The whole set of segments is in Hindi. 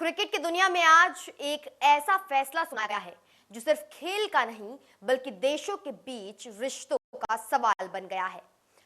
क्रिकेट की दुनिया में आज एक ऐसा फैसला सुना गया है जो सिर्फ खेल का नहीं बल्कि देशों के बीच रिश्तों का सवाल बन गया है।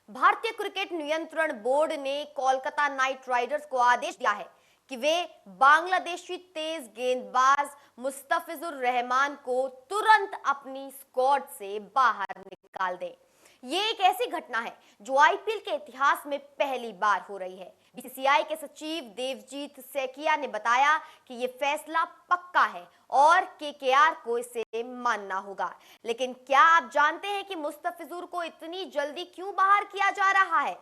भारतीय क्रिकेट नियंत्रण बोर्ड ने कोलकाता नाइट राइडर्स को आदेश दिया है कि वे बांग्लादेशी तेज गेंदबाज मुस्तफिजुर रहमान को तुरंत अपनी स्क्वाड से बाहर निकाल दें। ये एक ऐसी घटना है जो आईपीएल के इतिहास में पहली बार हो रही है। बीसीसीआई के सचिव देवजीत सेकिया ने बताया कि ये फैसला पक्का है और केकेआर को इसे मानना होगा। लेकिन क्या आप जानते हैं कि मुस्तफिजुर को इतनी जल्दी क्यों बाहर किया जा रहा है?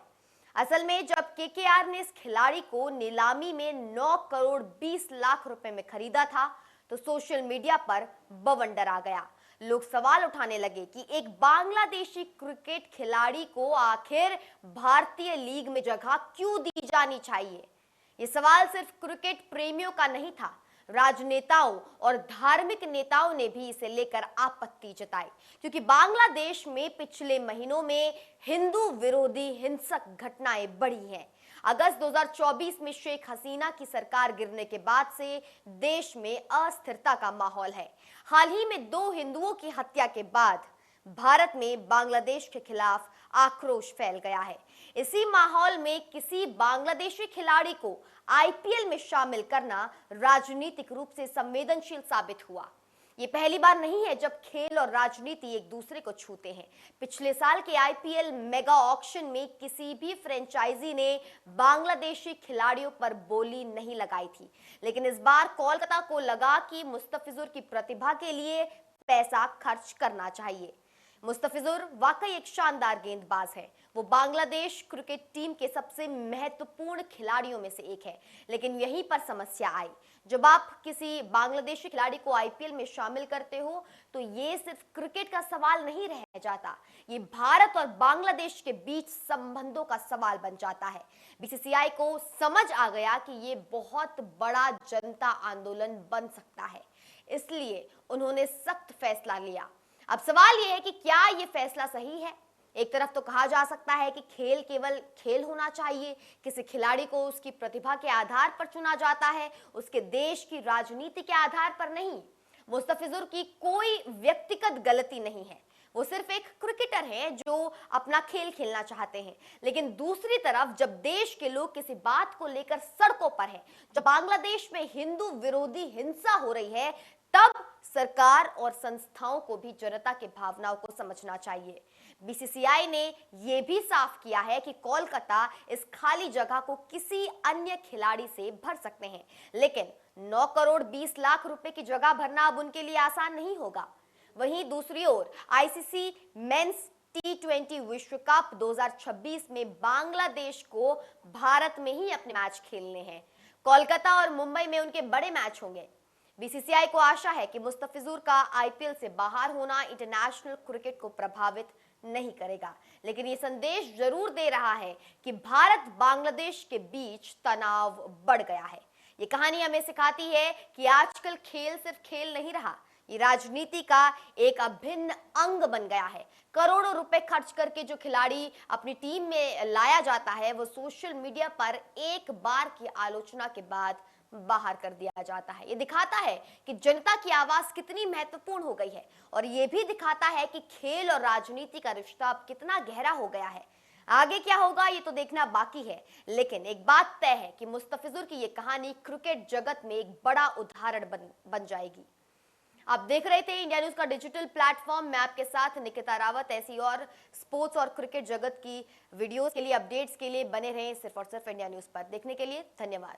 असल में जब केकेआर ने इस खिलाड़ी को नीलामी में 9 करोड़ 20 लाख रुपए में खरीदा था तो सोशल मीडिया पर बवंडर आ गया। लोग सवाल उठाने लगे कि एक बांग्लादेशी क्रिकेट खिलाड़ी को आखिर भारतीय लीग में जगह क्यों दी जानी चाहिए। ये सवाल सिर्फ क्रिकेट प्रेमियों का नहीं था, राजनेताओं और धार्मिक नेताओं ने भी इसे लेकर आपत्ति जताई, क्योंकि बांग्लादेश में पिछले महीनों में हिंदू विरोधी हिंसक घटनाएं बढ़ी हैं। अगस्त 2024 में शेख हसीना की सरकार गिरने के बाद से देश में अस्थिरता का माहौल है। हाल ही में 2 हिंदुओं की हत्या के बाद भारत में बांग्लादेश के खिलाफ आक्रोश फैल गया है। इसी माहौल में किसी बांग्लादेशी खिलाड़ी को आईपीएल में शामिल करना राजनीतिक रूप से संवेदनशील साबित हुआ। ये पहली बार नहीं है जब खेल और राजनीति एक दूसरे को छूते हैं। पिछले साल के आईपीएल मेगा ऑक्शन में किसी भी फ्रेंचाइजी ने बांग्लादेशी खिलाड़ियों पर बोली नहीं लगाई थी, लेकिन इस बार कोलकाता को लगा कि मुस्तफिजुर की प्रतिभा के लिए पैसा खर्च करना चाहिए। मुस्तफिजुर वाकई एक शानदार गेंदबाज है। वो बांग्लादेश क्रिकेट टीम के सबसे महत्वपूर्ण खिलाड़ियों में से एक है। लेकिन यहीं पर समस्या आई। जब आप किसी बांग्लादेशी खिलाड़ी को आईपीएल में शामिल करते हो तो ये सिर्फ क्रिकेट का सवाल नहीं रह जाता, ये भारत और बांग्लादेश के बीच संबंधों का सवाल बन जाता है। बीसीसीआई को समझ आ गया कि ये बहुत बड़ा जनता आंदोलन बन सकता है, इसलिए उन्होंने सख्त फैसला लिया। अब सवाल यह है कि क्या यह फैसला सही है? एक तरफ तो कहा जा सकता है कि खेल केवल खेल होना चाहिए, किसी खिलाड़ी को उसकी प्रतिभा के आधार पर चुना जाता है, उसके देश की राजनीति के आधार पर नहीं। मुस्तफिजुर की कोई व्यक्तिगत गलती नहीं है, वो सिर्फ एक क्रिकेटर है जो अपना खेल खेलना चाहते हैं। लेकिन दूसरी तरफ जब देश के लोग किसी बात को लेकर सड़कों पर हैं, जब बांग्लादेश में हिंदू विरोधी हिंसा हो रही है, तब सरकार और संस्थाओं को भी जनता की भावनाओं को समझना चाहिए। बीसीसीआई ने यह भी साफ किया है कि कोलकाता इस खाली जगह को किसी अन्य खिलाड़ी से भर सकते हैं, लेकिन 9 करोड़ 20 लाख रुपए की जगह भरना अब उनके लिए आसान नहीं होगा। वहीं दूसरी ओर आईसीसी मेंस T20 विश्व कप 2026 में बांग्लादेश को भारत में ही अपने मैच खेलने हैं। कोलकाता और मुंबई में उनके बड़े मैच होंगे। बीसीसीआई को आशा है कि मुस्तफिजुर का आईपीएल से बाहर होना इंटरनेशनल क्रिकेट को प्रभावित नहीं करेगा, लेकिन ये संदेश जरूर दे रहा है कि भारत बांग्लादेश के बीच तनाव बढ़ गया है। ये कहानी हमें सिखाती है कि आजकल खेल सिर्फ खेल नहीं रहा, ये राजनीति का एक अभिन्न अंग बन गया है। करोड़ों रुपए खर्च करके जो खिलाड़ी अपनी टीम में लाया जाता है, वो सोशल मीडिया पर एक बार की आलोचना के बाद बाहर कर दिया जाता है। ये दिखाता है कि जनता की आवाज कितनी महत्वपूर्ण हो गई है, और ये भी दिखाता है कि खेल और राजनीति का रिश्ता अब कितना गहरा हो गया है। आगे क्या होगा ये तो देखना बाकी है, लेकिन एक बात तय है कि मुस्तफिजुर की ये कहानी क्रिकेट जगत में एक बड़ा उदाहरण बन जाएगी। आप देख रहे थे इंडिया न्यूज का डिजिटल प्लेटफॉर्म। मैं आपके साथ निकिता रावत। ऐसी और स्पोर्ट्स और क्रिकेट जगत की वीडियोस के लिए, अपडेट्स के लिए बने रहें सिर्फ और सिर्फ इंडिया न्यूज पर। देखने के लिए धन्यवाद।